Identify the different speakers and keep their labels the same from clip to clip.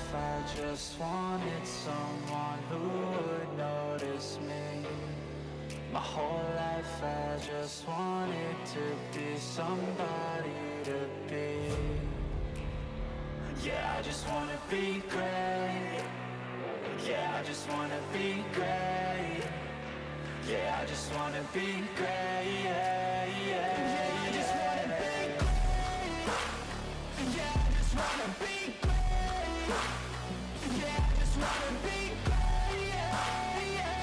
Speaker 1: life I just wanted someone who would notice me. My whole life I just wanted to be somebody to be. Yeah, I just wanna be great. Yeah, I just wanna be great. Yeah, I just wanna be great. Yeah, yeah, I just wanna be great. Yeah, I just wanna be great. Yeah, I just wanna be great. Yeah, yeah,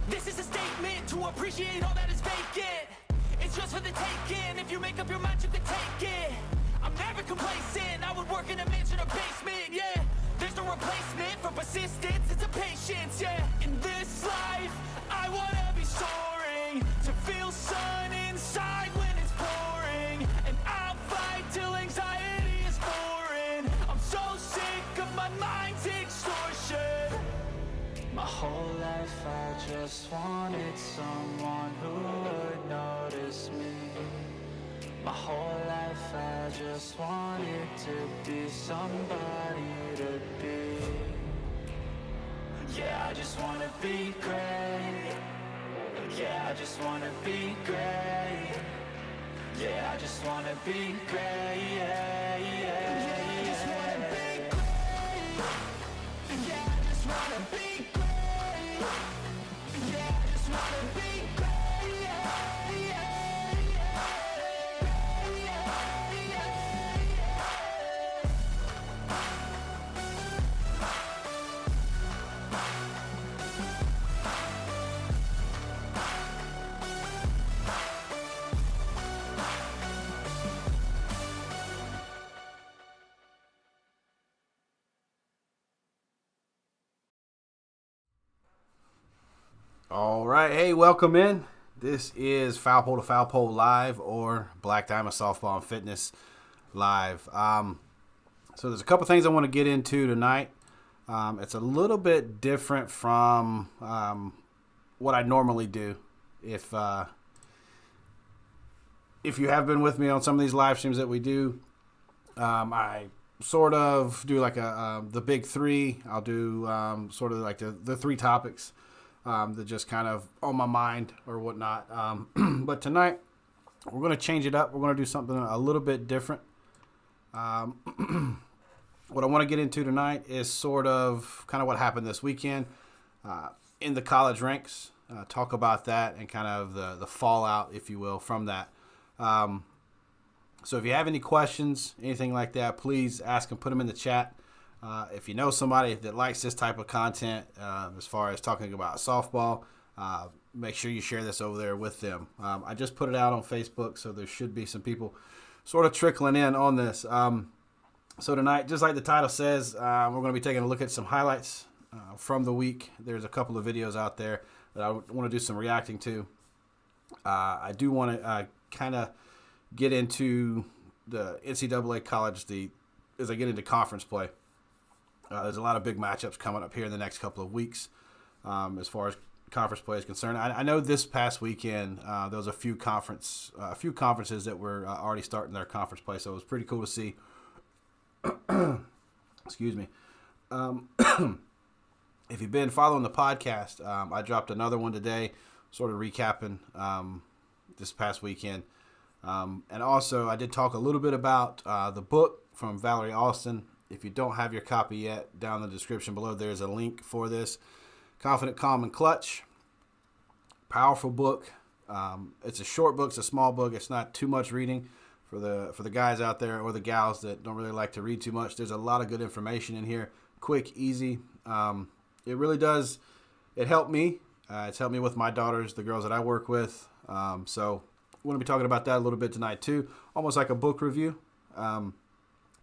Speaker 1: This is a statement to appreciate all that is vacant. It's just for the taking. If you make up your mind, you can take it. I'm never complacent. I would work in a mansion or basement, yeah. There's no replacement for persistence, it's a patience, yeah. In this life, I wanna be soaring, to feel sun inside when it's pouring. And I'll fight till anxiety is foreign. I'm so sick of my mind's extortion. My whole life I just wanted someone who would notice me. My whole life I just wanted to be somebody to be. Yeah, I just wanna be great. Yeah, I just wanna be great. Yeah, I just wanna be great. Yeah, yeah, I just wanna be great. Yeah, I just wanna be great. Yeah, I just wanna be great.
Speaker 2: All right, hey, welcome in. This is Foul Pole to Foul Pole Live, or Black Diamond Softball and Fitness Live. So there's a couple things I want to get into tonight. It's a little bit different from what I normally do. If you have been with me on some of these live streams that we do, I sort of do like the big three. I'll do sort of like the three topics that just kind of on my mind or whatnot. But tonight, we're going to change it up. We're going to do something a little bit different. What I want to get into tonight is sort of kind of what happened this weekend in the college ranks. Talk about that and kind of the fallout, if you will, from that. So if you have any questions, anything like that, please ask them, put them in the chat. If you know somebody that likes this type of content, as far as talking about softball, make sure you share this over there with them. I just put it out on Facebook, so there should be some people sort of trickling in on this. So tonight, just like the title says, we're going to be taking a look at some highlights from the week. There's a couple of videos out there that I want to do some reacting to. I do want to kind of get into the NCAA college as I get into conference play. There's a lot of big matchups coming up here in the next couple of weeks as far as conference play is concerned. I know this past weekend there was a few conferences that were already starting their conference play, so it was pretty cool to see. Excuse me. If you've been following the podcast, I dropped another one today, sort of recapping this past weekend. And also, I did talk a little bit about the book from Valerie, Alston. If you don't have your copy yet, down in the description below, there's a link for this. Confident, Calm, and Clutch. Powerful book. It's a short book. It's a small book. It's not too much reading for the guys out there or the gals that don't really like to read too much. There's a lot of good information in here. Quick, easy. It really does. It helped me. It's helped me with my daughters, the girls that I work with. So we're going to be talking about that a little bit tonight too. Almost like a book review.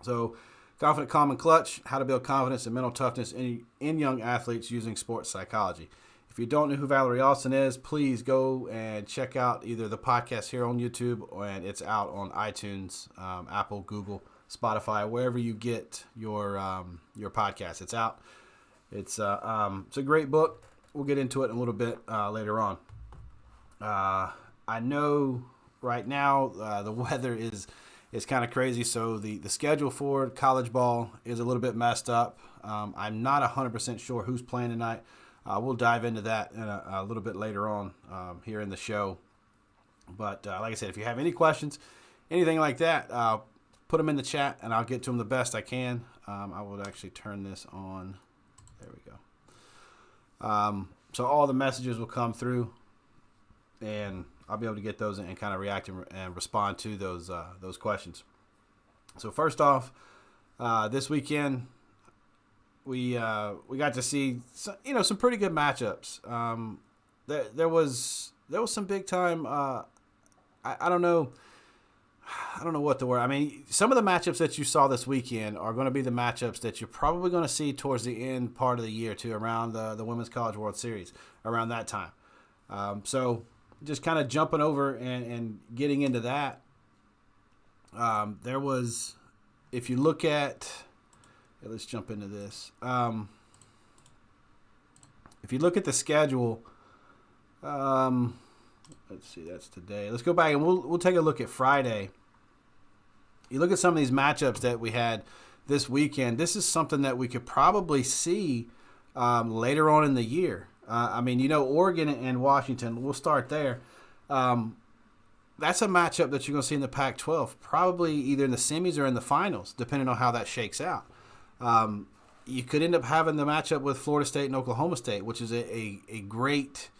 Speaker 2: So Confident, Calm, and Clutch, How to Build Confidence and Mental Toughness in Young Athletes Using Sports Psychology. If If you don't know who Valerie Alston is, please go and check out either the podcast here on YouTube, and it's out on iTunes, Apple, Google, Spotify, wherever you get your podcast. It's out. It's a great book. We'll get into it in a little bit later on. I know right now the weather is kind of crazy, so the schedule for college ball is a little bit messed up. I'm not 100% sure who's playing tonight. We'll dive into that in a little bit later on here in the show. But like I said, if you have any questions, anything like that, put them in the chat, and I'll get to them the best I can. I will actually turn this on. There we go. So all the messages will come through, and I'll be able to get those and kind of react and respond to those questions. So first off, this weekend we got to see some pretty good matchups. There was some big time. I don't know what the word. I mean, some of the matchups that you saw this weekend are going to be the matchups that you're probably going to see towards the end part of the year too, around the Women's College World Series, around that time. So just kind of jumping over and getting into that. There was, if you look at, let's jump into this. If you look at the schedule, let's see, that's today. Let's go back and we'll take a look at Friday. You look at some of these matchups that we had this weekend. This is something that we could probably see later on in the year. I mean, Oregon and Washington, we'll start there. That's a matchup that you're going to see in the Pac-12, probably either in the semis or in the finals, depending on how that shakes out. You could end up having the matchup with Florida State and Oklahoma State, which is a great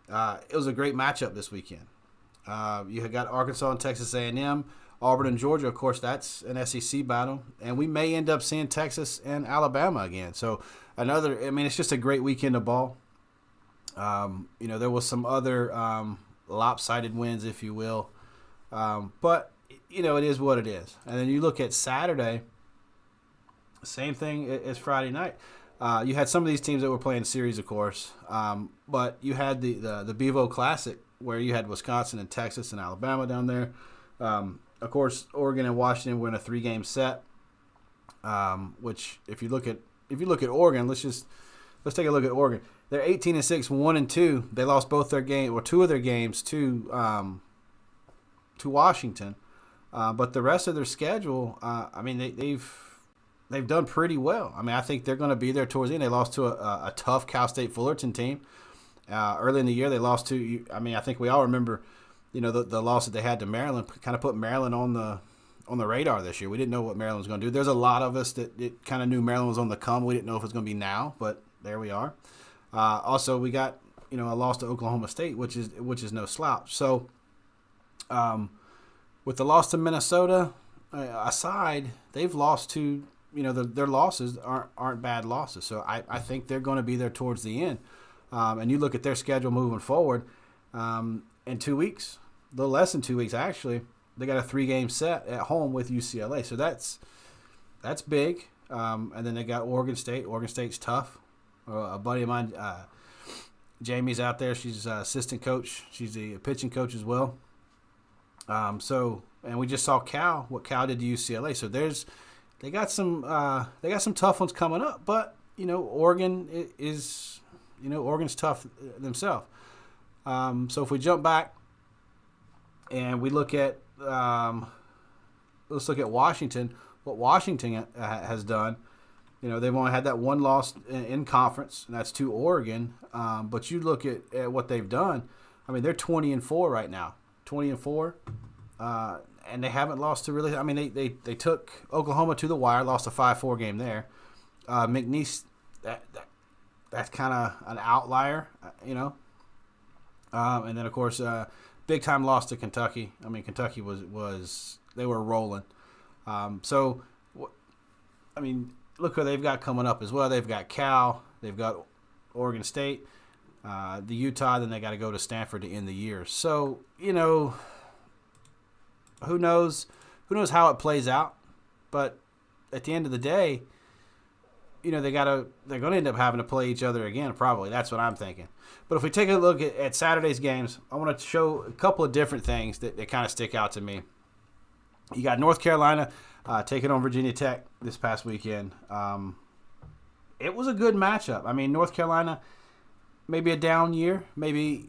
Speaker 2: it was a great matchup this weekend. You had got Arkansas and Texas A&M, Auburn and Georgia. Of course, that's an SEC battle, and we may end up seeing Texas and Alabama again. So it's just a great weekend of ball. There was some other lopsided wins, if you will. But, it is what it is. And then you look at Saturday, same thing as Friday night. You had some of these teams that were playing series, of course. But you had the Bevo Classic, where you had Wisconsin and Texas and Alabama down there. Of course, Oregon and Washington were in a 3-game set. Which, if you look at Oregon, let's take a look at Oregon. They're 18-6, 1-2. They lost both their game or 2 of their games to Washington, but the rest of their schedule, they've done pretty well. I mean, I think they're going to be there towards the end. They lost to a tough Cal State Fullerton team early in the year. They lost to. I think we all remember, the loss that they had to Maryland. Kind of put Maryland on the radar this year. We didn't know what Maryland was going to do. There's a lot of us that kind of knew Maryland was on the come. We didn't know if it was going to be now, but there we are. Also, we got a loss to Oklahoma State, which is no slouch. So, with the loss to Minnesota aside, they've lost to their losses aren't bad losses. So I think they're going to be there towards the end. And you look at their schedule moving forward. In 2 weeks, a little less than 2 weeks actually, they got a 3-game set at home with UCLA. So that's big. And then they got Oregon State. Oregon State's tough. A buddy of mine, Jamie's out there. She's assistant coach. She's the pitching coach as well. And we just saw what Cal did to UCLA. So they got some tough ones coming up. But Oregon is Oregon's tough themselves. So if we jump back and we look at let's look at Washington. What Washington has done. They've only had that one loss in conference, and that's to Oregon. But you look at what they've done. I mean, they're 20-4 right now, 20-4, and they haven't lost to really. I mean, they took Oklahoma to the wire, lost a 5-4 game there. McNeese, that's kind of an outlier, And then of course, big time loss to Kentucky. I mean, Kentucky was they were rolling. Look who they've got coming up as well. They've got Cal. They've got Oregon State, the Utah. Then they got to go to Stanford to end the year. So, who knows? Who knows how it plays out? But at the end of the day, they're going to end up having to play each other again, probably. That's what I'm thinking. But if we take a look at Saturday's games, I want to show a couple of different things that kind of stick out to me. You got North Carolina taking on Virginia Tech this past weekend. It was a good matchup. I mean, North Carolina, maybe a down year. Maybe,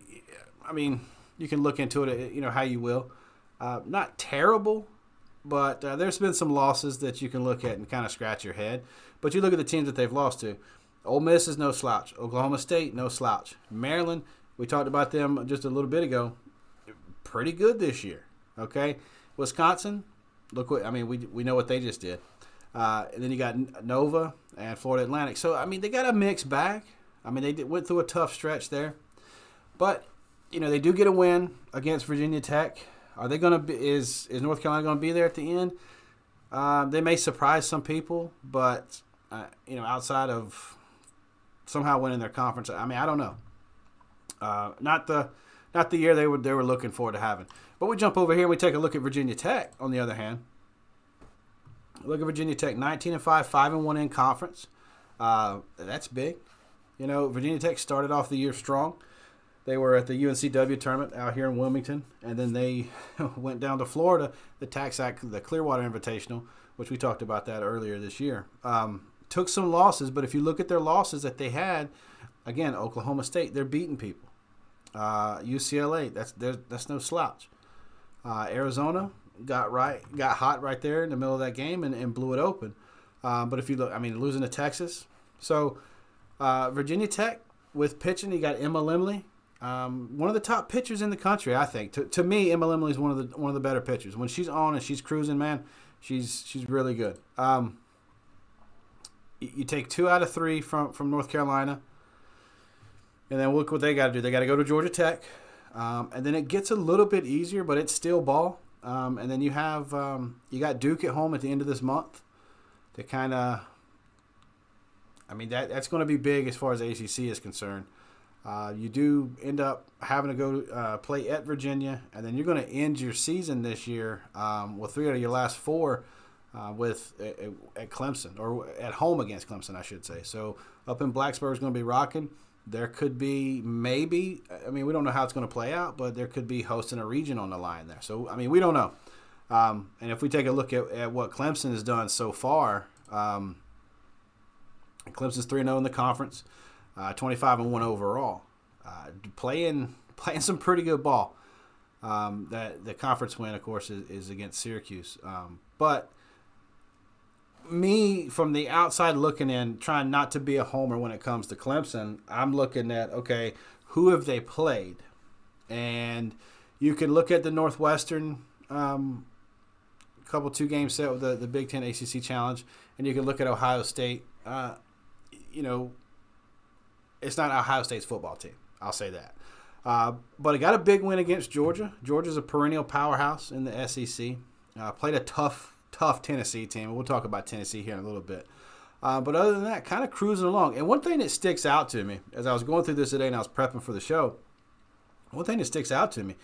Speaker 2: I mean, you can look into it, how you will. Not terrible, but there's been some losses that you can look at and kind of scratch your head. But you look at the teams that they've lost to. Ole Miss is no slouch. Oklahoma State, no slouch. Maryland, we talked about them just a little bit ago. Pretty good this year. Okay, Wisconsin, we know what they just did. And then you got Nova and Florida Atlantic. So they got a mixed bag. They went through a tough stretch there, but they do get a win against Virginia Tech. Are they going to be? Is North Carolina going to be there at the end? They may surprise some people, but outside of somehow winning their conference, I don't know. Not the year they were looking forward to having. But we jump over here and we take a look at Virginia Tech. On the other hand, look at Virginia Tech, 19-5, 5-1 in conference. That's big. Virginia Tech started off the year strong. They were at the UNCW tournament out here in Wilmington, and then they went down to Florida, the the Clearwater Invitational, which we talked about that earlier this year. Took some losses, but if you look at their losses that they had, again, Oklahoma State, they're beating people. UCLA, that's no slouch. Arizona got hot right there in the middle of that game and blew it open. But if you look, losing to Texas. So Virginia Tech with pitching, you got Emma Limley. One of the top pitchers in the country, I think. To me, Emma Limley is one of the better pitchers. When she's on and she's cruising, man, she's really good. You take 2 out of 3 from North Carolina, and then look what they got to do. They got to go to Georgia Tech, and then it gets a little bit easier, but it's still ball. And then you have you got Duke at home at the end of this month. To kind of, that's going to be big as far as ACC is concerned. You do end up having to go play at Virginia, and then you're going to end your season this year with 3 out of your last 4 at Clemson, or at home against Clemson, I should say. So up in Blacksburg is going to be rocking. There could be maybe, we don't know how it's going to play out, but there could be hosting a region on the line there. So, we don't know. And if we take a look at what Clemson has done so far, Clemson's 3-0 in the conference. 25-1 overall, playing some pretty good ball. That the conference win, of course, is against Syracuse. But me, from the outside looking in, trying not to be a homer when it comes to Clemson, I'm looking at, okay, who have they played? And you can look at the Northwestern couple 2-game set with the Big Ten ACC Challenge, and you can look at Ohio State. It's not Ohio State's football team. I'll say that. But it got a big win against Georgia. Georgia's a perennial powerhouse in the SEC. Played a tough Tennessee team. We'll talk about Tennessee here in a little bit. But other than that, kind of cruising along. And one thing that sticks out to me, as I was going through this today and I was prepping for the show, one thing that sticks out to me,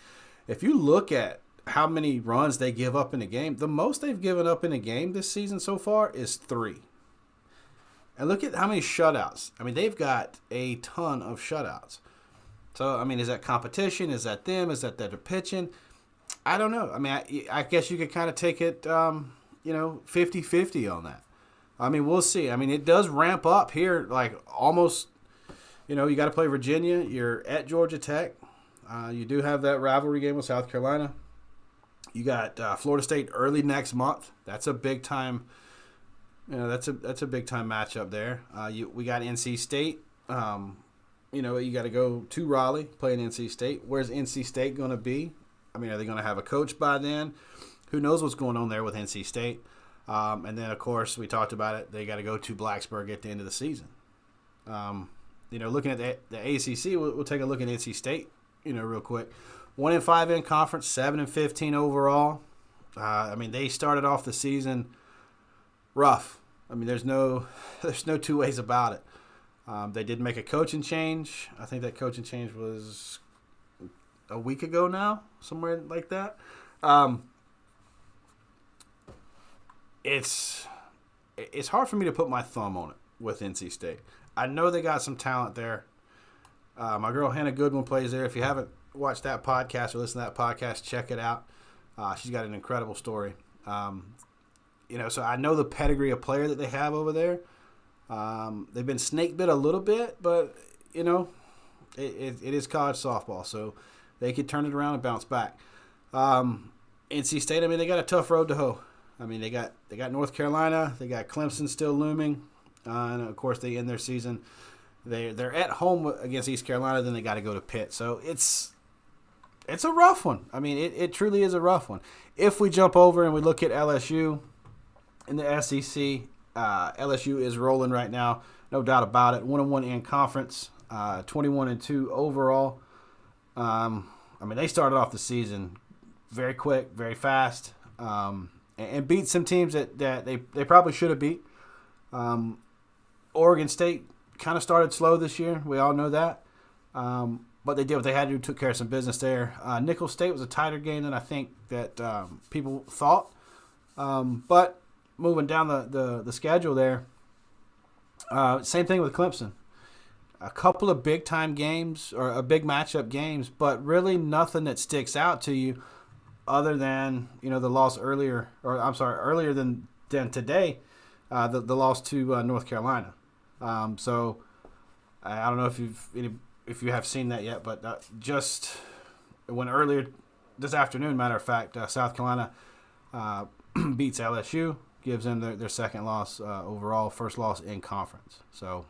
Speaker 2: if you look at how many runs they give up in a game, the most they've given up in a game this season so far is 3. And look at how many shutouts. They've got a ton of shutouts. So, is that competition? Is that them? Is that they're pitching? I don't know. I guess you could kind of take it, 50-50 on that. We'll see. It does ramp up here, like almost, you got to play Virginia. You're at Georgia Tech. You do have that rivalry game with South Carolina. You got Florida State early next month. That's a big time. That's a big time matchup there. We got NC State. You got to go to Raleigh playing NC State. Where's NC State going to be? Are they going to have a coach by then? Who knows what's going on there with NC State? And then, of course, we talked about it. They got to go to Blacksburg at the end of the season. Looking at the ACC, we'll take a look at NC State, real quick. 1-5 in conference, 7-15 overall. They started off the season rough. There's no 2 ways about it. They did make a coaching change. I think that coaching change was a week ago now, somewhere like that. It's hard for me to put my thumb on it. with NC State. I know they got some talent there. My girl Hannah Goodwin plays there. If you haven't watched that podcast or listened to that podcast, check it out. She's got an incredible story. So I know the pedigree of player that they have over there. They've been snake bit a little bit, but, it is college softball, so they could turn it around and bounce back. NC State, they got a tough road to hoe. They got North Carolina, they got Clemson still looming, and of course they end their season. They're at home against East Carolina, then they got to go to Pitt. So it's a rough one. It truly is a rough one. If we jump over and we look at LSU in the SEC, LSU is rolling right now, no doubt about it. 1-1 in conference, 21-2 overall. They started off the season very quick, very fast, and beat some teams that they probably should have beat. Oregon State kind of started slow this year. We all know that. But they did what they had to do, took care of some business there. Nicholls State was a tighter game than I think that people thought. But moving down the schedule there, same thing with Clemson. A couple of big-time games or big matchup games, but really nothing that sticks out to you other than, the loss earlier than today, the loss to North Carolina. So I don't know if you have seen that yet, but just when earlier this afternoon, matter of fact, South Carolina beats LSU, gives them their second loss overall, first loss in conference. So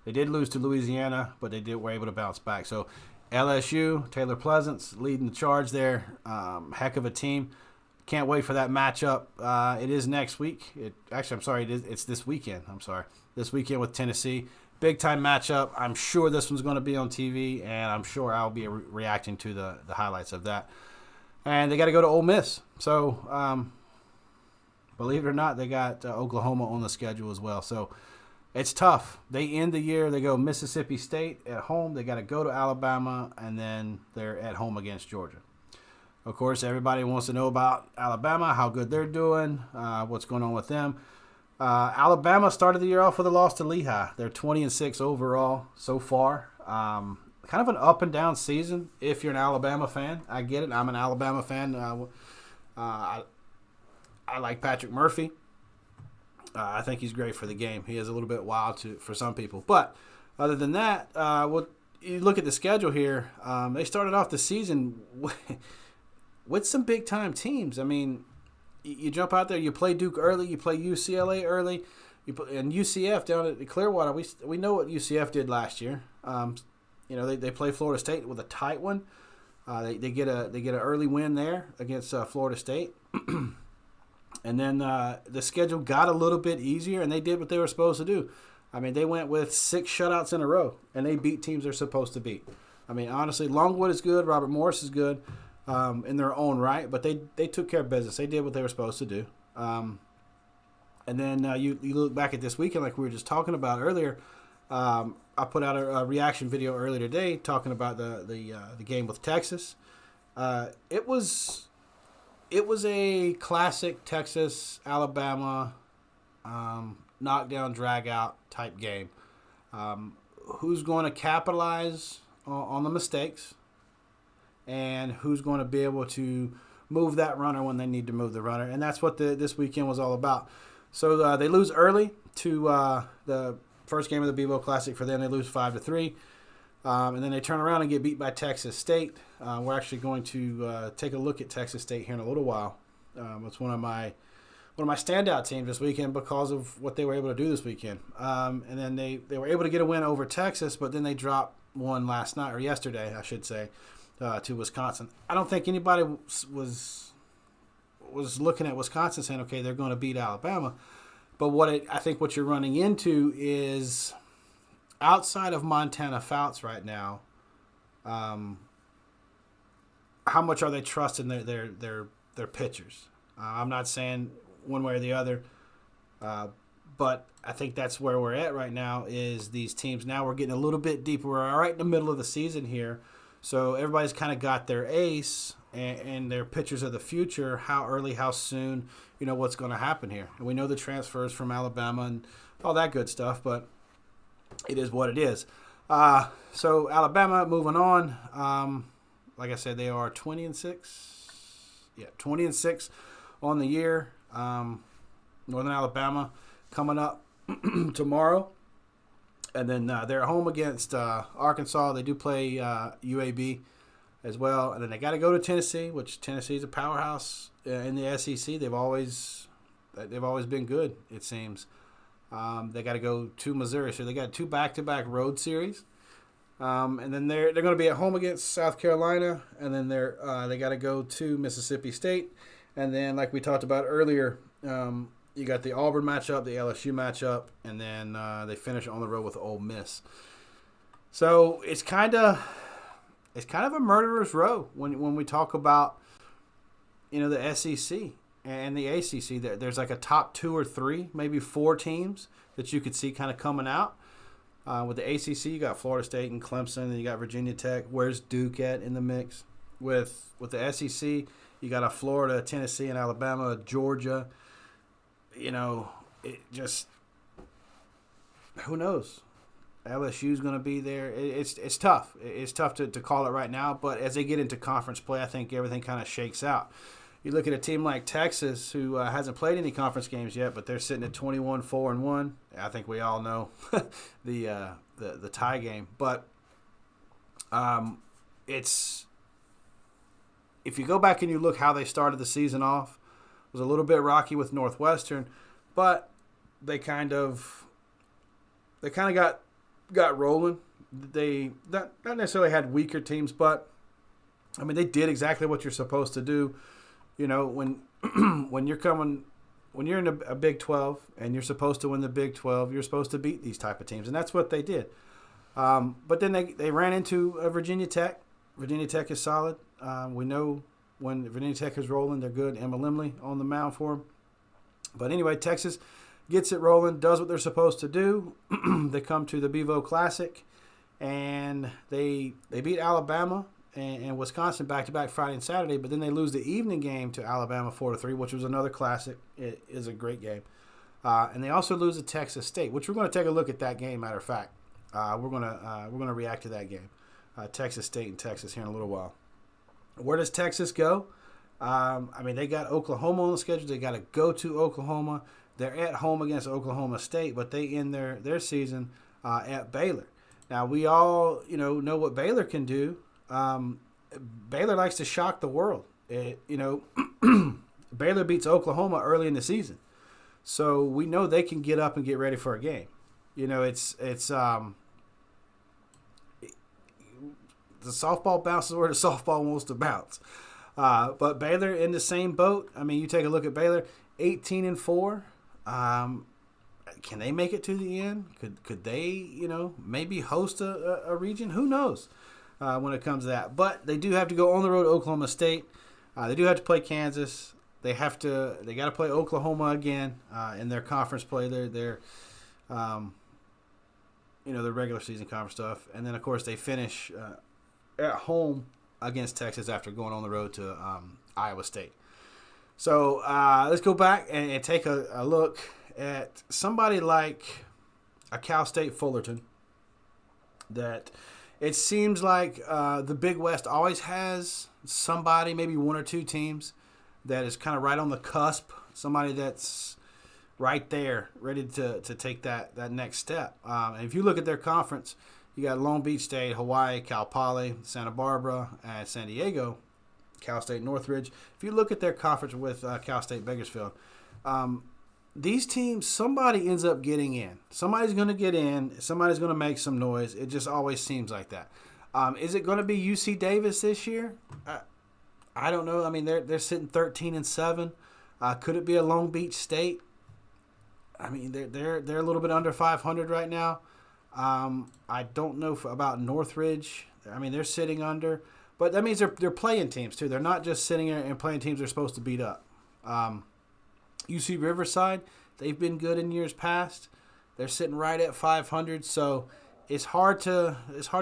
Speaker 2: they did lose to Louisiana, but were able to bounce back. So LSU, Taylor Pleasant's leading the charge there. Heck of a team. Can't wait for that matchup. It is next week. It's this weekend. This weekend with Tennessee. Big time matchup. I'm sure this one's going to be on TV, and I'm sure I'll be reacting to the highlights of that. And they got to go to Ole Miss. So, believe it or not, they got Oklahoma on the schedule as well. So, it's tough. They end the year. They go Mississippi State at home. They got to go to Alabama, and then they're at home against Georgia. Of course, everybody wants to know about Alabama, how good they're doing, what's going on with them. Alabama started the year off with a loss to Lehigh. They're 20-6 overall so far. Kind of an up and down season if you're an Alabama fan. I get it. I'm an Alabama fan. I like Patrick Murphy. I think he's great for the game. He is a little bit wild for some people. But other than that, you look at the schedule here. They started off the season with some big-time teams. You jump out there, you play Duke early, you play UCLA early, and UCF down at Clearwater. We know what UCF did last year. They play Florida State with a tight one. They get an early win there against Florida State. And then the schedule got a little bit easier, and they did what they were supposed to do. They went with 6 shutouts in a row, and they beat teams they're supposed to beat. Honestly, Longwood is good. Robert Morris is good in their own right, but they took care of business. They did what they were supposed to do. And then you look back at this weekend like we were just talking about earlier. I put out a reaction video earlier today talking about the game with Texas. It was a classic Texas, Alabama, knockdown, drag out type game. Who's going to capitalize on the mistakes, and who's going to be able to move that runner when they need to move the runner? And that's what this weekend was all about. So they lose early to the first game of the Bevo Classic for them. They lose 5-3. And then they turn around and get beat by Texas State. We're actually going to take a look at Texas State here in a little while. It's one of my standout teams this weekend because of what they were able to do this weekend. And then they were able to get a win over Texas, but then they dropped one yesterday, I should say, to Wisconsin. I don't think anybody was looking at Wisconsin saying, okay, they're going to beat Alabama. But I think what you're running into is, outside of Montana Fouts right now, how much are they trusting their pitchers? I'm not saying one way or the other, but I think that's where we're at right now. Is these teams now we're getting a little bit deeper. We're right in the middle of the season here, So everybody's kind of got their ace and their pitchers of the future, how early, how soon, what's going to happen here. And we know the transfers from Alabama and all that good stuff, but it is what it is. So Alabama, moving on. Like I said, they are 20-6. Yeah, 20-6 on the year. Northern Alabama coming up tomorrow. And then they're at home against Arkansas. They do play UAB as well. And then they got to go to Tennessee, which Tennessee is a powerhouse in the SEC. They've always been good, it seems. They got to go to Missouri. So they got 2 back-to-back road series. And then they're going to be at home against South Carolina. And then they got to go to Mississippi State. And then, like we talked about earlier, you got the Auburn matchup, the LSU matchup, and then they finish on the road with Ole Miss. So it's kind of a murderer's row when we talk about the SEC and the ACC. There's like a top 2 or 3, maybe 4 teams that you could see kind of coming out. With the ACC, you got Florida State and Clemson, and you got Virginia Tech. Where's Duke at in the mix? With the SEC, you got a Florida, Tennessee, and Alabama, Georgia. It just, who knows? LSU's going to be there. It's tough. It's tough to call it right now, but as they get into conference play, I think everything kind of shakes out. You look at a team like Texas, who hasn't played any conference games yet, but they're sitting at 21-4-1. I think we all know the tie game, but it's, if you go back and you look how they started the season off, it was a little bit rocky with Northwestern, but they kind of got rolling. They not necessarily had weaker teams, but I mean they did exactly what you're supposed to do. When you're in a Big 12 and you're supposed to win the Big 12, you're supposed to beat these type of teams, and that's what they did. But then they ran into Virginia Tech. Virginia Tech is solid. We know when Virginia Tech is rolling, they're good. Emma Limley on the mound for them. But anyway, Texas gets it rolling, does what they're supposed to do. They come to the Bevo Classic, and they beat Alabama and Wisconsin back-to-back Friday and Saturday, but then they lose the evening game to Alabama 4-3, which was another classic. It is a great game. And they also lose to Texas State, which we're going to take a look at that game, matter of fact. We're going to react to that game. Texas State and Texas here in a little while. Where does Texas go? They got Oklahoma on the schedule. They got to go to Oklahoma. They're at home against Oklahoma State, but they end their season at Baylor. Now, we all know what Baylor can do. Baylor likes to shock the world. Baylor beats Oklahoma early in the season. So we know they can get up and get ready for a game. It's the softball bounces where the softball wants to bounce. But Baylor in the same boat. I mean, you take a look at Baylor, 18-4. Can they make it to the end? Could they, maybe host a region? Who knows when it comes to that. But they do have to go on the road to Oklahoma State. They do have to play Kansas. They got to play Oklahoma again in their conference play. Their regular season conference stuff. And then, of course, they finish at home against Texas after going on the road to Iowa State. So let's go back and take a look at somebody like a Cal State Fullerton that it seems like the Big West always has somebody, maybe 1 or 2 teams, that is kind of right on the cusp, somebody that's right there, ready to take that next step. And if you look at their conference, you got Long Beach State, Hawaii, Cal Poly, Santa Barbara, and San Diego, Cal State Northridge. If you look at their conference with Cal State Bakersfield, these teams, somebody ends up getting in. Somebody's going to get in. Somebody's going to make some noise. It just always seems like that. Is it going to be UC Davis this year? I don't know. I mean, they're sitting 13-7. Could it be a Long Beach State? I mean, they're a little bit under 500 right now. I don't know about Northridge. I mean, they're sitting under, but that means they're playing teams too. They're not just sitting there and playing teams they're supposed to beat up. UC Riverside, they've been good in years past. They're sitting right at 500. So it's hard to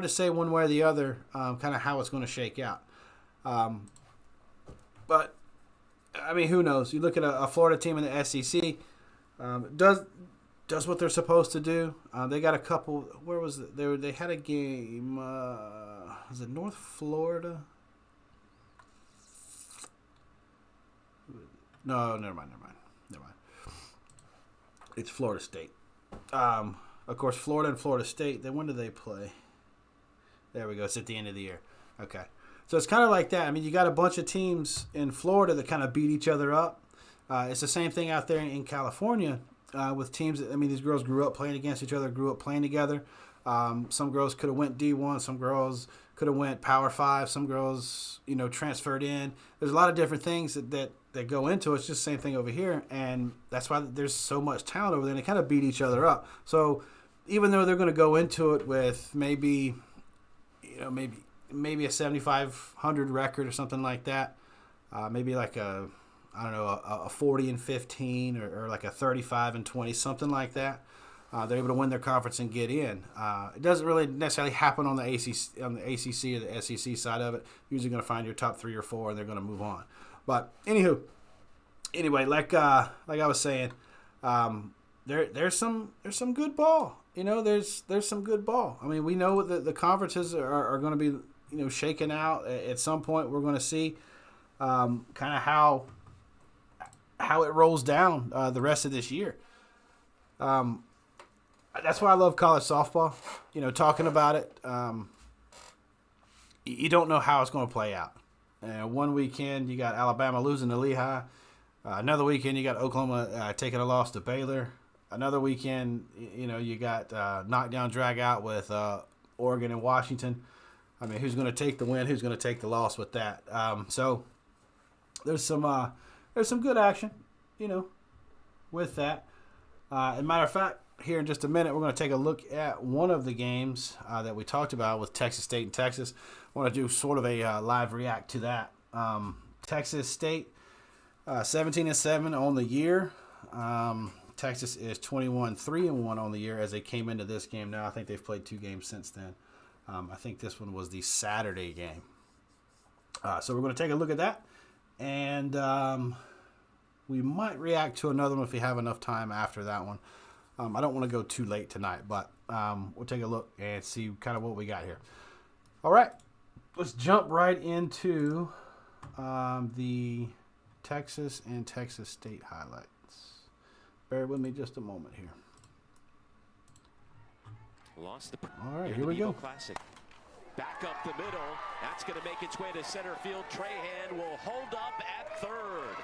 Speaker 2: say one way or the other kind of how it's going to shake out. But I mean, who knows? You look at a Florida team in the SEC, does what they're supposed to do. They got a couple. Where was it? They had a game. Was it North Florida? No, never mind. It's Florida State. Of course, Florida and Florida State. Then when do they play? There we go. It's at the end of the year. Okay. So it's kind of like that. I mean, you got a bunch of teams in Florida that kind of beat each other up. It's the same thing out there in California with teams. I mean, these girls grew up playing against each other, grew up playing together. Some girls could have went D1. Some girls could have went Power 5. Some girls, transferred in. There's a lot of different things that go into it. It's just the same thing over here. And that's why there's so much talent over there. And they kind of beat each other up. So even though they're going to go into it with maybe a 7,500 record or something like that, maybe like a 40-15 or like a 35-20, something like that. They're able to win their conference and get in. It doesn't really necessarily happen on the ACC or the SEC side of it. You're usually going to find your top 3 or 4, and they're going to move on. But anyway, like I was saying, there's some good ball. There's some good ball. I mean, we know the conferences are going to be shaken out at some point. We're going to see kind of how it rolls down the rest of this year. That's why I love college softball. Talking about it, you don't know how it's going to play out. One weekend you got Alabama losing to Lehigh. Another weekend you got Oklahoma taking a loss to Baylor. Another weekend, you got knockdown, drag out with Oregon and Washington. I mean, who's going to take the win? Who's going to take the loss with that? So there's some good action, with that. As a matter of fact, here in just a minute, we're going to take a look at one of the games that we talked about with Texas State and Texas. I want to do sort of a live react to that. Texas State, 17-7 on the year. Texas is 21-3-1 on the year as they came into this game. Now I think they've played 2 games since then. I think this one was the Saturday game. So we're going to take a look at that, and we might react to another one if we have enough time after that one. I don't want to go too late tonight, but we'll take a look and see kind of what we got here. All right, let's jump right into the Texas and Texas State highlights. Bear with me just a moment here. All right, here we go.
Speaker 3: Classic. Back up the middle. That's going to make its way to center field. Trahan will hold up at third.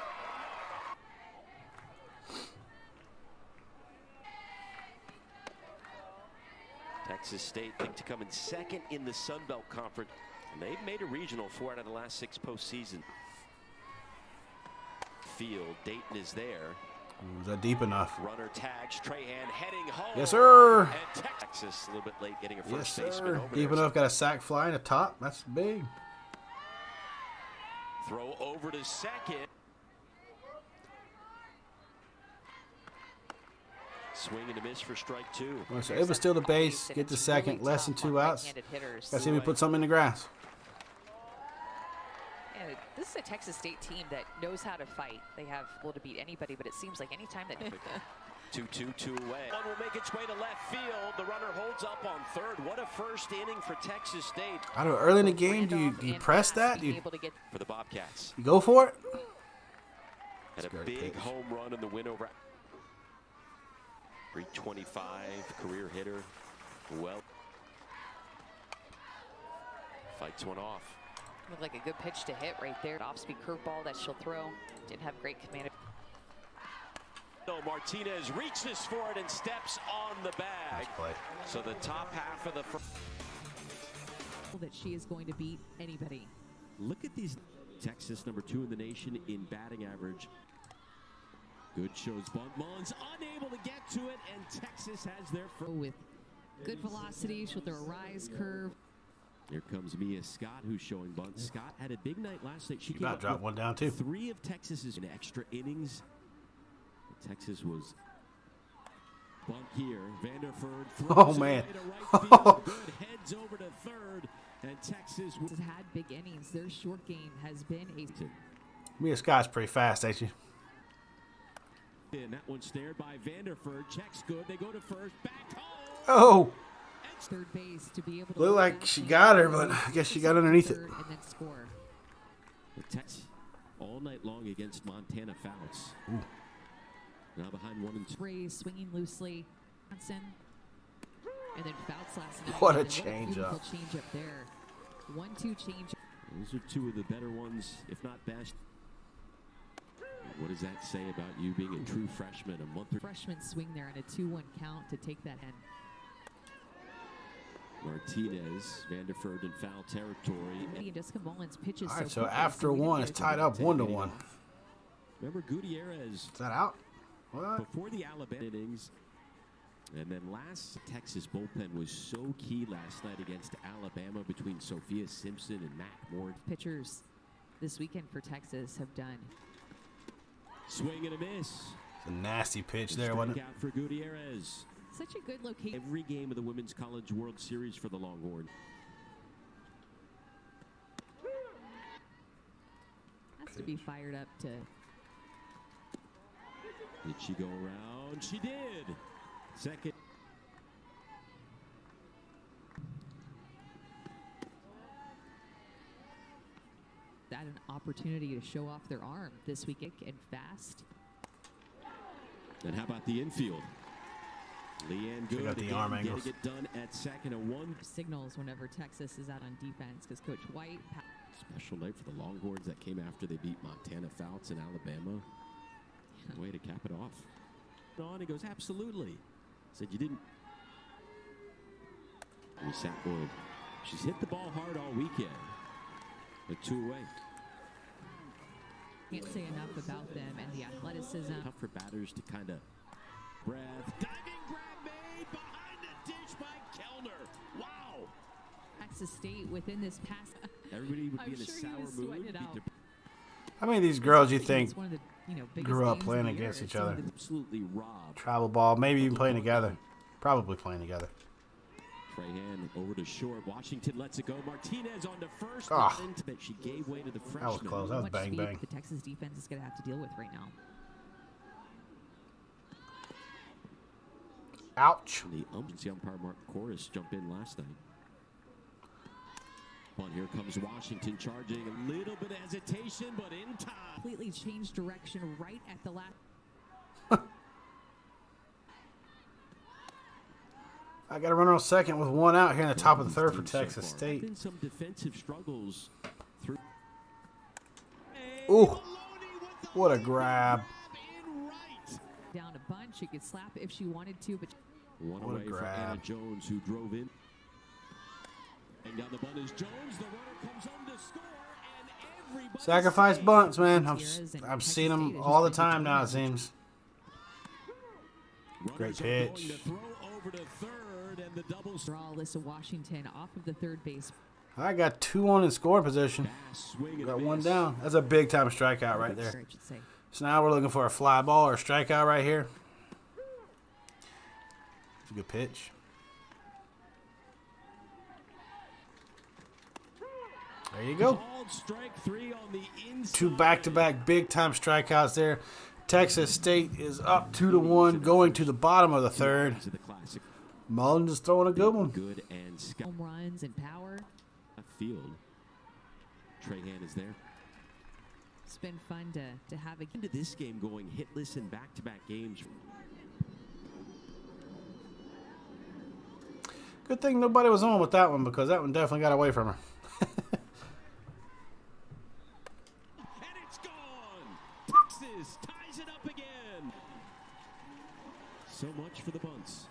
Speaker 3: Texas State think to come in second in the Sun Belt Conference, and they've made a regional 4 out of the last 6 postseason. Field, Dayton is there.
Speaker 2: Is that deep enough?
Speaker 3: Runner tags, Trahan heading home.
Speaker 2: Yes, sir.
Speaker 3: And Texas a little bit late getting a first baseman over
Speaker 2: deep
Speaker 3: there.
Speaker 2: enough. Got a sack fly in the top. That's big.
Speaker 3: Throw over to second. Swing and a miss for strike 2.
Speaker 2: So able to steal the base, get the second, less than 2 outs. Got to see me put something in the grass.
Speaker 4: And this is a Texas State team that knows how to fight. They have will to beat anybody, but it seems like any time that
Speaker 3: 2-2, 2 away. One will make its way to left field. The runner holds up on third. What a first inning for Texas State.
Speaker 2: I don't know. Early in the game, do you press that? Do you
Speaker 3: for the Bobcats?
Speaker 2: You go for it.
Speaker 3: Had a big home run in the win over. 325 career hitter. Well, fights one off.
Speaker 4: Looked like a good pitch to hit right there. Off-speed curveball that she'll throw. Didn't have great command.
Speaker 3: So Martinez reaches for it and steps on the bag. So the top half of the first.
Speaker 5: That she is going to beat anybody.
Speaker 6: Look at these. Texas number 2 in the nation in batting average. Good shows. Bunt Mullins unable to get to it, and Texas has their first.
Speaker 5: With good velocity, she'll throw a rise curve.
Speaker 6: Here comes Mia Scott, who's showing bunt. Scott had a big night last night. She
Speaker 2: about dropped one down too.
Speaker 6: 3 of Texas's in extra innings. Texas was Bunt here. Vanderford
Speaker 2: Oh,
Speaker 6: throws it
Speaker 2: man.
Speaker 6: away to right field. Good. Heads over to third. And Texas
Speaker 5: Has had big innings. Their short game has been a
Speaker 2: Mia Scott's pretty fast, ain't she?
Speaker 6: and that one snared by Vanderford. Checks good. They go to first. Back home.
Speaker 2: Oh,
Speaker 5: third base to be able to
Speaker 2: looked like she got her, but I guess she got underneath it.
Speaker 5: and then score.
Speaker 6: The Tex all night long against Montana Fouts. Now behind 1 and 2.
Speaker 5: Ray swinging loosely. Johnson. And then Fouts last night.
Speaker 2: What a
Speaker 5: And
Speaker 2: change
Speaker 5: beautiful
Speaker 2: up.
Speaker 5: change up there. 1-2 change.
Speaker 6: Those are two of the better ones, if not best. What does that say about you being a true freshman a month or
Speaker 5: Freshman swing there and a 2-1 count to take that end.
Speaker 6: Martinez, Vanderford in foul territory.
Speaker 5: And Jessica Mullins pitches.
Speaker 2: All right, so
Speaker 5: quickly,
Speaker 2: after
Speaker 5: we
Speaker 2: one,
Speaker 5: didn't
Speaker 2: it's
Speaker 5: get
Speaker 2: tied up 1-1.
Speaker 6: Remember Gutierrez
Speaker 2: Is that out? What?
Speaker 6: before the Alabama innings. And then last Texas bullpen was so key last night against Alabama between Sophia Simpson and Mac Moore.
Speaker 5: pitchers this weekend for Texas have done.
Speaker 6: Swing and a miss.
Speaker 2: It's a nasty pitch there, wasn't it?
Speaker 6: Strikeout for Gutierrez.
Speaker 5: Such a good location.
Speaker 6: Every game of the Women's College World Series for the Longhorn.
Speaker 5: Has to be fired up to.
Speaker 6: Did she go around? She did. Second.
Speaker 5: That an opportunity to show off their arm this week and fast.
Speaker 6: And how about the infield? Leanne
Speaker 2: Check
Speaker 6: Good
Speaker 2: out the
Speaker 6: again,
Speaker 2: arm
Speaker 6: getting
Speaker 2: angles.
Speaker 6: it done at second. A one
Speaker 5: Signals whenever Texas is out on defense because Coach White.
Speaker 6: special night for the Longhorns that came after they beat Montana Fouts in Alabama. Way to cap it off. On, he goes, absolutely. Said you didn't. And we sat Boyd. She's hit the ball hard all weekend. But 2 away.
Speaker 5: Can't say enough about them and the athleticism.
Speaker 6: Tough for batters to kind of breath. Diving grab made behind the dish by Kellner. Wow.
Speaker 5: Texas State within this pass.
Speaker 6: Everybody would
Speaker 5: I'm
Speaker 6: be in a
Speaker 5: sure he
Speaker 6: sour
Speaker 5: was
Speaker 6: mood.
Speaker 5: sweating it out.
Speaker 2: How many of these girls you think
Speaker 5: It's one of the, biggest
Speaker 2: grew up
Speaker 5: games of
Speaker 2: playing
Speaker 5: the year.
Speaker 2: against
Speaker 5: It's
Speaker 2: each
Speaker 5: one of
Speaker 2: other?
Speaker 5: the-
Speaker 6: Absolutely robbed.
Speaker 2: Travel ball, maybe even playing together. Probably playing together.
Speaker 6: Trahan over to short. Washington lets it go. Martinez on to first.
Speaker 2: Ah.
Speaker 6: Not into that she gave way to the freshman.
Speaker 2: That was close. That was
Speaker 5: much
Speaker 2: bang
Speaker 5: speed
Speaker 2: bang.
Speaker 5: the Texas defense is going to have to deal with right now.
Speaker 2: Ouch.
Speaker 6: The umpire Mark Corris jump in last night. Well, here comes Washington charging. A little bit of hesitation, but in time.
Speaker 5: Completely changed direction right at the last.
Speaker 2: I got a runner on second with 1 out here in the top of the third for
Speaker 6: So
Speaker 2: Texas
Speaker 6: far.
Speaker 2: State.
Speaker 6: Been some defensive struggles through.
Speaker 2: Ooh, what a grab.
Speaker 5: Down a bunch. She could slap if she wanted to, but
Speaker 6: One
Speaker 2: What a
Speaker 6: away for
Speaker 2: grab.
Speaker 6: Anna Jones, who drove in. And down the bunt is Jones. The runner comes home to score, and everybody.
Speaker 2: Sacrifice bunts, man.
Speaker 5: Gutierrez and
Speaker 2: I'm
Speaker 5: Texas
Speaker 2: seeing them
Speaker 5: State has
Speaker 2: all the
Speaker 5: just been
Speaker 2: time now, it
Speaker 5: determined.
Speaker 2: seems. Great
Speaker 6: Runners are going
Speaker 2: pitch.
Speaker 6: to throw over to third, and the double
Speaker 5: draw Alyssa Washington off of the third base.
Speaker 2: I got 2 on in scoring position.
Speaker 6: swing and
Speaker 2: Got
Speaker 6: a
Speaker 2: 1
Speaker 6: miss.
Speaker 2: down. That's a big time strikeout right
Speaker 5: I
Speaker 2: there.
Speaker 5: should say.
Speaker 2: So now we're looking for a fly ball or a strikeout right here. It's a good pitch. There you go.
Speaker 6: Called strike 3 on the inside.
Speaker 2: 2 back-to-back big-time strikeouts there. Texas State is up 2-1, going to the bottom of the third.
Speaker 6: To the classic.
Speaker 2: Mullins is throwing a good one.
Speaker 6: Good and Scott
Speaker 5: Home runs and power.
Speaker 6: field. Trahan is there.
Speaker 5: It's been fun to have a
Speaker 6: Into this game going hitless in back-to-back games.
Speaker 2: Good thing nobody was on with that one because that one definitely got away from her.
Speaker 6: And it's gone. Texas ties it up again. So much for the bunts.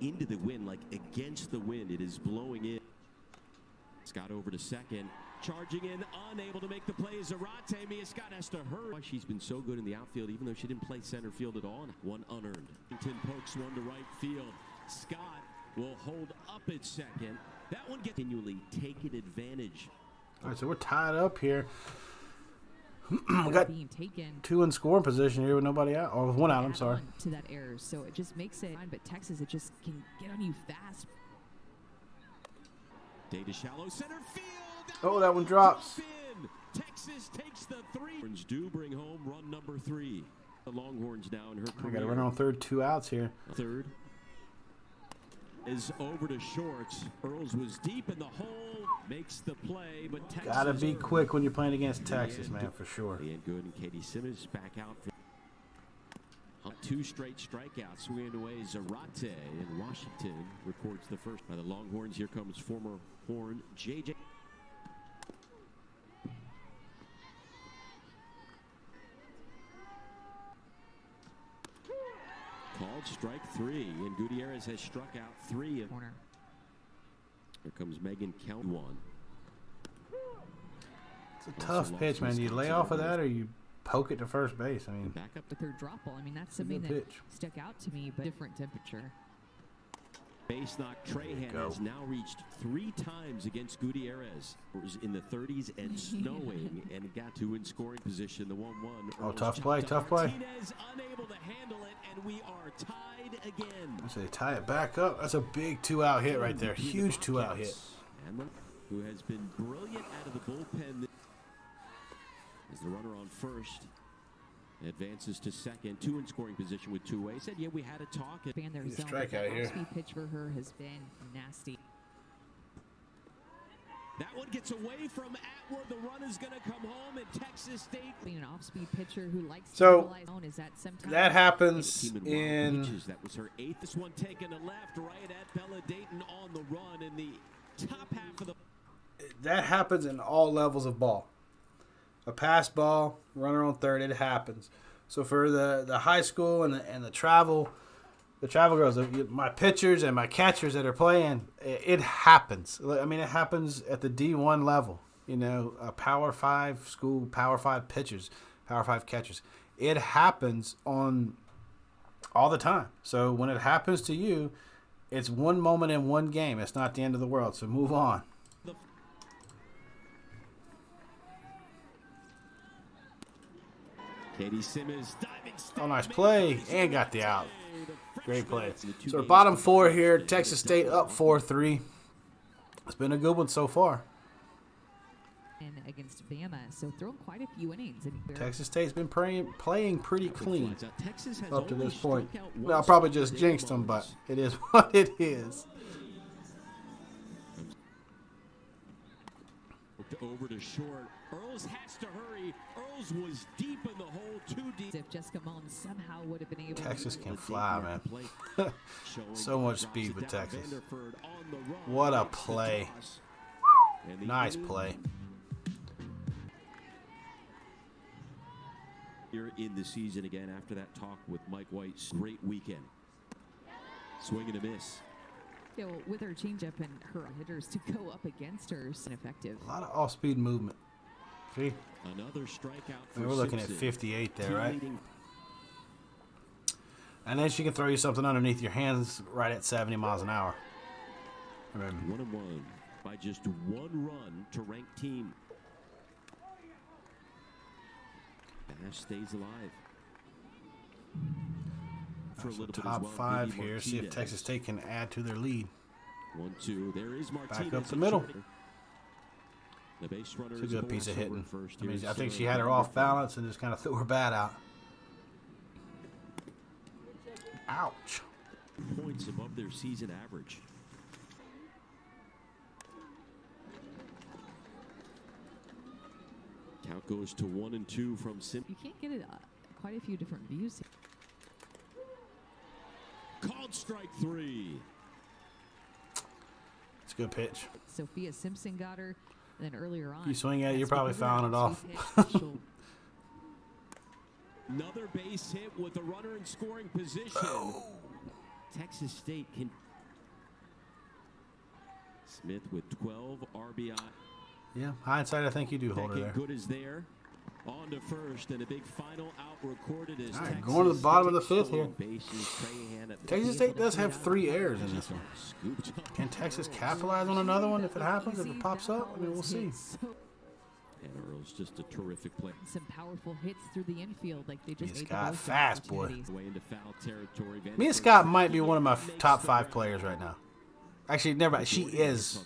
Speaker 6: Into the wind, like against the wind. It is blowing in. Scott over to second. Charging in, unable to make the play. Zarate. Mia Scott has to hurry. She's been so good in the outfield, even though she didn't play center field at all. 1 unearned. Washington pokes one to right field. Scott will hold up at second. That one gets continually taken advantage.
Speaker 2: All right, so we're tied up here. We got
Speaker 5: being taken
Speaker 2: 2 in scoring position here with nobody out, or with 1 out. I'm sorry.
Speaker 5: to that error, so it just makes it fine. But Texas, it just can get on you fast.
Speaker 6: Day to shallow center field.
Speaker 2: Oh, that one drops.
Speaker 6: Texas takes the 3. Longhorns do bring home run number 3. The Longhorns now in her
Speaker 2: We
Speaker 6: career.
Speaker 2: got a runner on third, 2 outs here.
Speaker 6: Third is over to short. Earls was deep in the hole, makes the play, but Texas
Speaker 2: Gotta be quick when you're playing against Texas, man, for sure.
Speaker 6: And good, and Katie Simmons back out on 2 straight strikeouts. Swinging away, Zarate in Washington records the first by the Longhorns. Here comes former Horn JJ. Called strike 3, and Gutierrez has struck out 3.
Speaker 5: Corner.
Speaker 6: Here comes Megan Count 1.
Speaker 2: It's a tough pitch, man. Do you lay off of that or you poke it to first base? I mean,
Speaker 6: Back up
Speaker 5: The third drop ball. I mean, that's
Speaker 2: a good
Speaker 5: something that
Speaker 2: pitch.
Speaker 5: stuck out to me, but different temperature.
Speaker 6: base knock. Trahan
Speaker 2: go.
Speaker 6: has now reached 3 times against Gutierrez. It was in the 30s and snowing, and got to in scoring position. The 1-1.
Speaker 2: Oh,
Speaker 6: Earls
Speaker 2: tough
Speaker 6: jumped
Speaker 2: play,
Speaker 6: to
Speaker 2: tough play.
Speaker 6: Martinez unable to handle it, and we are tied again.
Speaker 2: I say tie it back up. That's a big 2-out hit right there. Huge 2-out hit.
Speaker 6: And who has been brilliant out of the bullpen. As the runner on first advances to second, 2 in scoring position with 2 away. Said, yeah, we had a talk.
Speaker 5: Expand their
Speaker 2: Need a
Speaker 5: zone.
Speaker 2: strikeout
Speaker 5: That
Speaker 2: here.
Speaker 5: off-speed pitch for her has been nasty.
Speaker 6: That one gets away from Atwood. The run is going to come home, and Texas State.
Speaker 5: Being an off-speed pitcher who likes to
Speaker 2: So,
Speaker 5: utilize zone, is that sometimes
Speaker 2: That happens
Speaker 6: Team wild
Speaker 2: in
Speaker 6: pitches. That was her 8th. This one taken to left, right at Bella Dayton on the run in the top half of the.
Speaker 2: that happens in all levels of ball. A pass ball, runner on third, it happens. So for the high school and the travel girls, my pitchers and my catchers that are playing, it happens. I mean, it happens at the D1 level. You know, Power 5 school, Power 5 pitchers, Power 5 catchers. It happens on all the time. So when it happens to you, it's one moment in one game. It's not the end of the world. So move on.
Speaker 6: Katie Simmons diving.
Speaker 2: Oh, nice play, and got the out. Great play. So our bottom 4 here, Texas State up 4-3. It's been a good one so far.
Speaker 5: and against Bama, so thrown quite a few innings. And
Speaker 2: Texas State's been playing pretty clean
Speaker 6: Texas has
Speaker 2: up to
Speaker 6: only
Speaker 2: this point.
Speaker 6: struck out
Speaker 2: Well, I
Speaker 6: once
Speaker 2: probably
Speaker 6: in
Speaker 2: just
Speaker 6: the
Speaker 2: jinxed them, but
Speaker 6: Longhorns.
Speaker 2: it is what it is.
Speaker 6: Over to short. Earls has to hurry. Earls was deep in the hole, too deep.
Speaker 5: if Jessica Mullen somehow would have been able
Speaker 2: Texas
Speaker 5: to
Speaker 2: can fly, man. So much speed with Texas. What a play. Nice play.
Speaker 6: Here in the season again after that talk with Mike White's great weekend. Swing and a miss.
Speaker 5: Yeah, well, with her changeup and her hitters to go up against her is ineffective.
Speaker 2: A lot of off-speed movement. See?
Speaker 6: Another strikeout
Speaker 2: I
Speaker 6: for
Speaker 2: mean, we're looking at
Speaker 6: Simpson.
Speaker 2: 58 there,
Speaker 6: Team
Speaker 2: right?
Speaker 6: leading
Speaker 2: And then she can throw you something underneath your hands right at 70 miles an hour. I mean,
Speaker 6: 1-1 by just one run to ranked team. Bash stays alive. For a
Speaker 2: so
Speaker 6: little bit
Speaker 2: top
Speaker 6: as well.
Speaker 2: 5
Speaker 6: Vivi
Speaker 2: here. See if
Speaker 6: Martinez.
Speaker 2: Texas State can add to their lead.
Speaker 6: 1-2. There is Martinez.
Speaker 2: up the
Speaker 6: at
Speaker 2: middle.
Speaker 6: short. The base runner
Speaker 2: It's a
Speaker 6: is
Speaker 2: good piece of
Speaker 6: Boras over
Speaker 2: hitting.
Speaker 6: first.
Speaker 2: I mean,
Speaker 6: Here's
Speaker 2: I think she
Speaker 6: Sarah
Speaker 2: had her
Speaker 6: Gardner
Speaker 2: off
Speaker 6: from-
Speaker 2: balance and just kind of threw her bat out. Ouch.
Speaker 6: Points above their season average. Count goes to 1-2 from Simpson.
Speaker 5: You can't get it quite a few different views here.
Speaker 6: Called strike 3.
Speaker 2: It's a good pitch.
Speaker 5: Sophia Simpson got her, and then earlier on.
Speaker 2: You swing at it,
Speaker 5: that's
Speaker 2: you're probably
Speaker 5: because of
Speaker 2: fouling
Speaker 5: that
Speaker 2: it off.
Speaker 5: off-speed pitch. She'll-
Speaker 6: Another base hit with the runner in scoring position. Texas State can. Smith with 12 RBI.
Speaker 2: Yeah, hindsight, I think you do hold her
Speaker 6: Becking
Speaker 2: there.
Speaker 6: Good is there. On to first, and a big final out recorded as
Speaker 2: All right,
Speaker 6: Texas
Speaker 2: going to the bottom of the
Speaker 6: State
Speaker 2: 5th here.
Speaker 6: bases, Trahan at the
Speaker 2: Texas State does have 3 errors in this one.
Speaker 6: scooped up.
Speaker 2: Can Texas capitalize on another one if it happens, if it pops up? I mean, we'll see.
Speaker 6: And Earl's just a terrific player.
Speaker 5: Some powerful hits through the infield, like they just
Speaker 2: Mia
Speaker 5: made
Speaker 2: Scott,
Speaker 5: the most of
Speaker 2: fast, boy.
Speaker 5: opportunities.
Speaker 6: Way into foul territory.
Speaker 2: Mia Scott might be one of my top 5 players right now. Actually, never mind. She is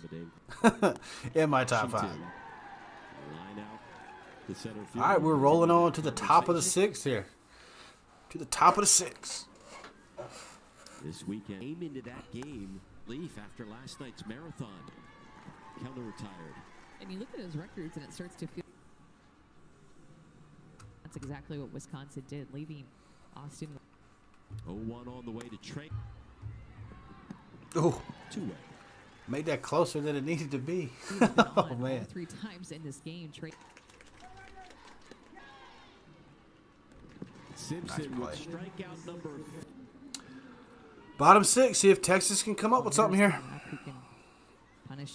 Speaker 2: in my top 5.
Speaker 6: Line out to center field.
Speaker 2: All right, we're rolling on to the top of the 6th here. To the top of the 6th.
Speaker 6: This weekend, came into that game, Leaf after last night's marathon. Keller retired.
Speaker 5: And you look at his records, and it starts to feel that's exactly what Wisconsin did, leaving Alston.
Speaker 6: 0-1 on the way to trade.
Speaker 2: Oh,
Speaker 6: Two-way.
Speaker 2: made that closer than it needed to be. Oh, man.
Speaker 5: 3 times in this game.
Speaker 6: Simpson with strikeout number.
Speaker 2: Bottom 6. See if Texas can come up with something here.
Speaker 5: Who can punish.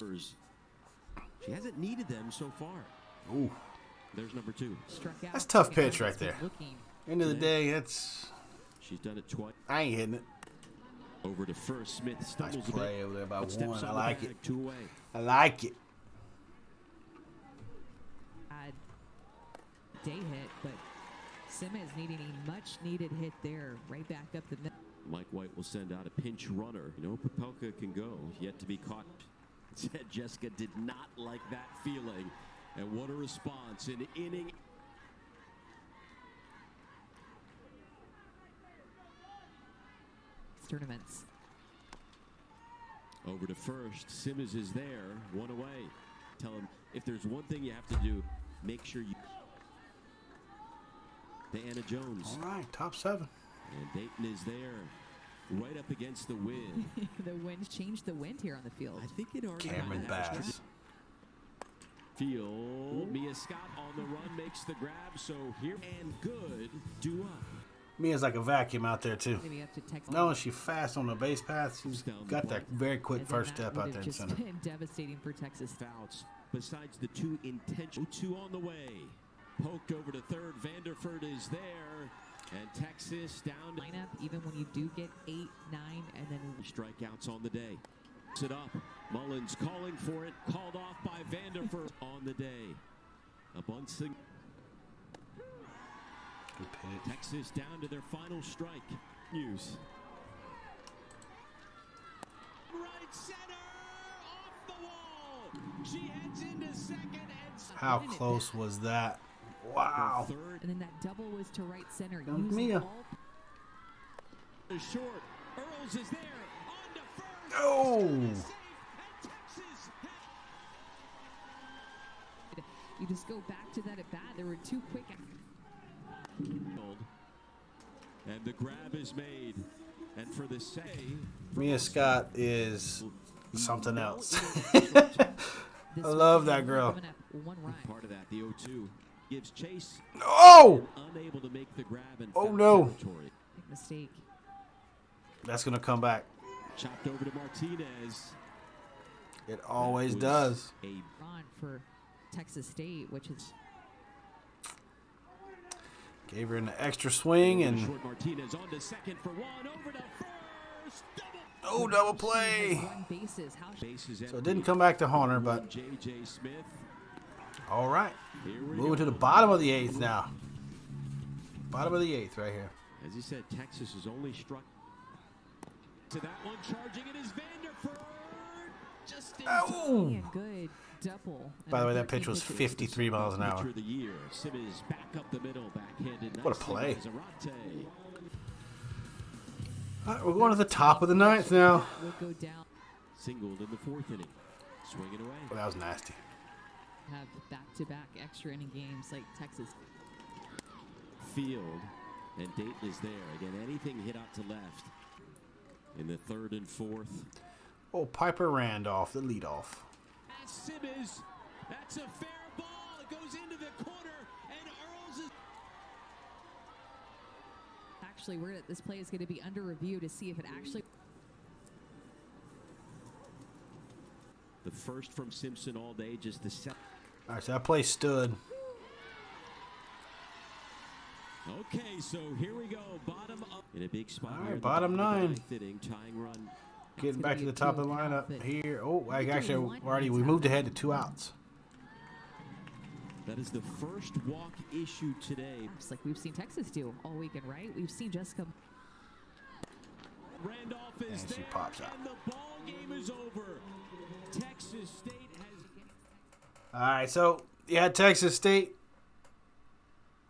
Speaker 6: She hasn't needed them so far.
Speaker 2: Ooh,
Speaker 6: There's number 2.
Speaker 5: Struck out.
Speaker 2: that's a tough
Speaker 5: And
Speaker 2: pitch right
Speaker 5: Alston's
Speaker 2: there.
Speaker 5: looking.
Speaker 2: End of the day, it's
Speaker 6: She's done it twice.
Speaker 2: I ain't hitting it.
Speaker 6: Over to first. Smith
Speaker 2: Nice
Speaker 6: stumbles a
Speaker 2: play
Speaker 6: bit.
Speaker 2: over there by
Speaker 6: but steps
Speaker 2: 1. I
Speaker 6: on
Speaker 2: like
Speaker 6: the
Speaker 2: it.
Speaker 6: bag, 2 away.
Speaker 2: I like it.
Speaker 5: Bad day hit, but Simmons needing a much-needed hit there, right back up the middle.
Speaker 6: Mike White will send out a pinch runner. You know, Popelka can go, yet to be caught. Said Jessica did not like that feeling. And what a response. An inning.
Speaker 5: Tournaments.
Speaker 6: Over to first. Simmons is there. 1 away. Tell him if there's one thing you have to do, make sure you. To Anna Jones.
Speaker 2: All right, top 7.
Speaker 6: And Dayton is there. Right up against the wind.
Speaker 5: The wind changed the wind here on the field.
Speaker 6: I think it already
Speaker 2: Cameron
Speaker 6: had
Speaker 2: Bass.
Speaker 6: Field. Mia Scott on the run makes the grab. So here and good. Dua.
Speaker 2: Mia's like a vacuum out there, too.
Speaker 5: Maybe up to Texas.
Speaker 2: No, she's fast on the base path. She's got that very quick
Speaker 5: And then
Speaker 2: first
Speaker 5: that
Speaker 2: step
Speaker 5: would
Speaker 2: out
Speaker 5: have
Speaker 2: there in
Speaker 5: just
Speaker 2: center.
Speaker 5: been devastating for Texas.
Speaker 6: Fouts. Besides the 2 intentional. 2 on the way. Poked over to third. Vanderford is there. And Texas down to
Speaker 5: Lineup, even when you do get 8, 9, and then
Speaker 6: strikeouts on the day. Sit up. Mullins calling for it. Called off by Vanderford on the day. A Bunsen.
Speaker 2: Good pitch.
Speaker 6: Texas down to their final strike. News. Right center. Off the wall. She heads into second and
Speaker 2: How close was that? Wow.
Speaker 6: third.
Speaker 5: and then that double was to right center.
Speaker 2: Goes
Speaker 5: Using
Speaker 2: Mia.
Speaker 5: all-
Speaker 6: Is short. Earls is there. On to first.
Speaker 2: Oh.
Speaker 6: Safe. And Texas.
Speaker 5: You just go back to that at bat. There were 2 quick.
Speaker 6: And the grab is made. And for the save.
Speaker 2: Mia Scott is something else.
Speaker 5: This
Speaker 2: I love that
Speaker 5: weekend,
Speaker 2: girl.
Speaker 5: coming up 1 run.
Speaker 6: Part of that, the 0-2 gives chase.
Speaker 2: Oh!
Speaker 6: Unable to make the grab in
Speaker 2: Oh,
Speaker 6: foul
Speaker 2: no.
Speaker 6: territory.
Speaker 5: Big mistake.
Speaker 2: That's going to come back.
Speaker 6: Chopped over to Martinez.
Speaker 2: It always
Speaker 6: Was
Speaker 2: does.
Speaker 6: A
Speaker 5: Run for Texas State, which is
Speaker 2: Gave her an extra swing and
Speaker 6: short Martinez on to second for 1. Over to first.
Speaker 2: oh, double play.
Speaker 5: 1 bases. How
Speaker 6: Bases
Speaker 2: So it didn't come back to haunt her, but
Speaker 6: J.J. Smith.
Speaker 2: all right.
Speaker 6: Here we
Speaker 2: Moving
Speaker 6: go.
Speaker 2: to the bottom of the 8th now. Bottom of the 8th right here.
Speaker 6: As he said, Texas has only struck. To that one, charging it is Vanderford. Just in
Speaker 2: Oh!
Speaker 5: and good double.
Speaker 2: By the way, that
Speaker 5: 13
Speaker 2: pitch was
Speaker 5: pitches.
Speaker 2: 53 miles an
Speaker 6: Pitcher
Speaker 2: hour.
Speaker 6: of the year. Simmons back up the middle, backhanded.
Speaker 2: What a
Speaker 6: nicely
Speaker 2: play.
Speaker 6: by Zarate.
Speaker 2: All right, we're going to the top of the 9th now.
Speaker 5: Will go down.
Speaker 6: Singled in the 4th inning. Swinging away.
Speaker 2: Well, that was nasty.
Speaker 5: Have back-to-back extra inning games like Texas.
Speaker 6: Field. And Dayton is there. Again, anything hit out to left. In the 3rd and 4th.
Speaker 2: Oh, Piper Randolph, the leadoff.
Speaker 6: That's Simmons. That's a fair ball. It goes into the corner. And Earls is.
Speaker 5: Actually, this play is going to be under review to see if it actually.
Speaker 6: The first from Simpson all day. Just the second.
Speaker 2: All right, so that play stood.
Speaker 6: Okay, so here we go. Bottom up in a big spot.
Speaker 2: All
Speaker 6: here
Speaker 2: right,
Speaker 6: in the
Speaker 2: bottom
Speaker 6: of the
Speaker 2: 9.
Speaker 6: 9th inning, tying run.
Speaker 2: Getting
Speaker 5: gonna
Speaker 2: back
Speaker 5: be
Speaker 2: to the
Speaker 5: a
Speaker 2: top of the
Speaker 5: 2-0
Speaker 2: lineup
Speaker 5: but
Speaker 2: here. Oh,
Speaker 5: you do
Speaker 2: actually,
Speaker 5: want
Speaker 2: we
Speaker 5: one
Speaker 2: moved
Speaker 5: top.
Speaker 2: ahead to 2 outs.
Speaker 6: That is the first walk issue today.
Speaker 5: It's like we've seen Texas do all weekend, right? We've seen Jessica.
Speaker 6: Randolph is
Speaker 2: And she
Speaker 6: there,
Speaker 2: pops out.
Speaker 6: and the ball game is over. Texas State has...
Speaker 2: All right, so you had Texas State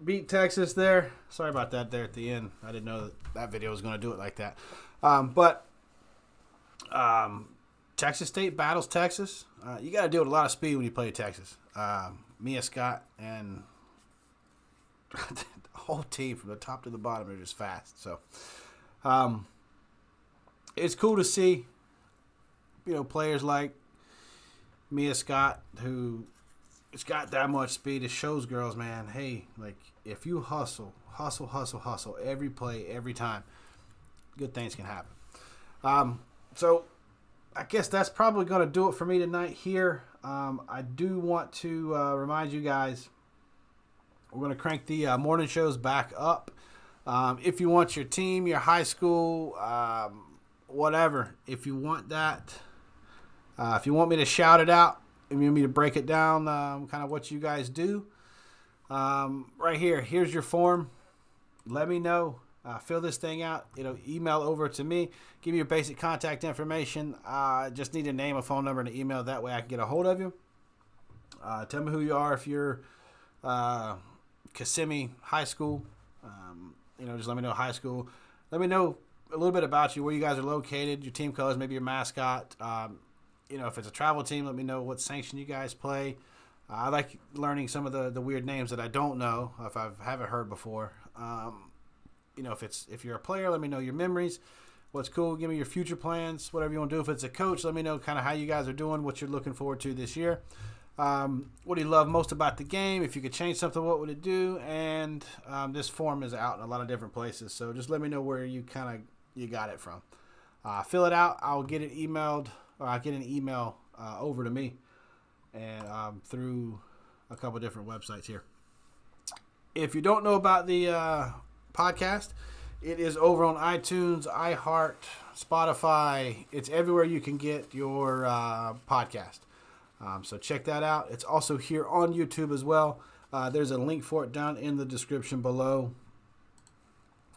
Speaker 2: beat Texas there. Sorry about that there at the end. I didn't know that video was going to do it like that. But Texas State battles Texas. You got to deal with a lot of speed when you play Texas. Mia Scott and the whole team from the top to the bottom are just fast. So it's cool to see, players like Mia Scott, who it's got that much speed. It shows girls, man, hey, like if you hustle every play, every time, good things can happen. So I guess that's probably going to do it for me tonight here. I do want to remind you guys, we're going to crank the morning shows back up. If you want your team, your high school, whatever, if you want that, if you want me to shout it out, if you want me to break it down, kind of what you guys do, right here's your form. Let me know. Fill this thing out. Email over to me. Give me your basic contact information. Just need a name, a phone number, and an email. That way I can get a hold of you. Tell me who you are. If you're Kissimmee High School, just let me know high school. Let me know a little bit about you, where you guys are located, your team colors, maybe your mascot. If it's a travel team, let me know what sanction you guys play. I like learning some of the weird names that I don't know, if I haven't heard before. If you're a player, let me know your memories, what's cool, give me your future plans, whatever you want to do. If it's a coach, let me know kind of how you guys are doing, what you're looking forward to this year. What do you love most about the game? If you could change something, what would it do? And this form is out in a lot of different places, so just let me know where you got it from. Fill it out. I'll get it emailed, or I'll get an email over to me, and through a couple different websites here. If you don't know about the podcast, it is over on iTunes, iHeart, Spotify. It's everywhere you can get your podcast. So check that out. It's also here on YouTube as well. There's a link for it down in the description below.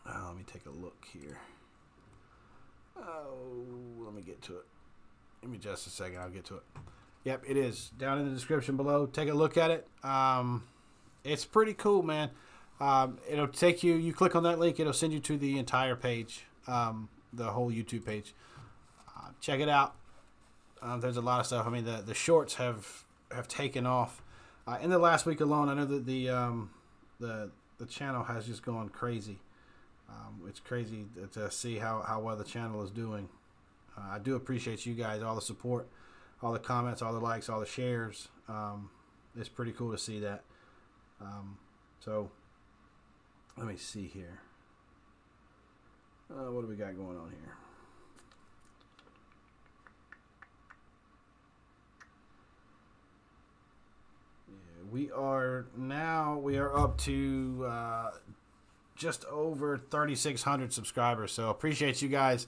Speaker 2: Let me take a look here. Let me get to it. Give me just a second. I'll get to it. Yep, it is down in the description below. Take a look at it. It's pretty cool, man. It'll take you. You click on that link, it'll send you to the entire page, the whole YouTube page. Check it out. There's a lot of stuff. I mean, the shorts have taken off. In the last week alone, I know that the channel has just gone crazy. It's crazy to see how well the channel is doing. I do appreciate you guys, all the support, all the comments, all the likes, all the shares. It's pretty cool to see that. So let me see here. What do we got going on here? We are up to just over 3,600 subscribers. So appreciate you guys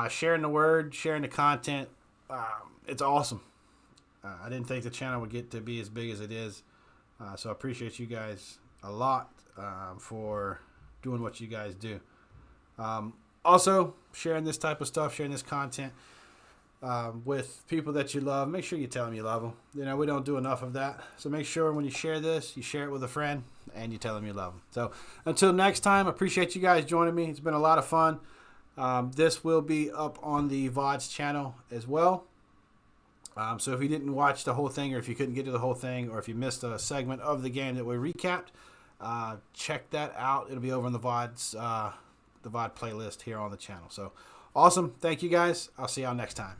Speaker 2: sharing the word, sharing the content. It's awesome. I didn't think the channel would get to be as big as it is. So I appreciate you guys a lot for doing what you guys do. Also, sharing this type of stuff, sharing this content with people that you love. Make sure you tell them you love them. We don't do enough of that. So make sure when you share this, you share it with a friend and you tell them you love them. So until next time, I appreciate you guys joining me. It's been a lot of fun. This will be up on the VODs channel as well. So if you didn't watch the whole thing, or if you couldn't get to the whole thing, or if you missed a segment of the game that we recapped, check that out. It'll be over in the VOD playlist here on the channel. So awesome. Thank you guys. I'll see y'all next time.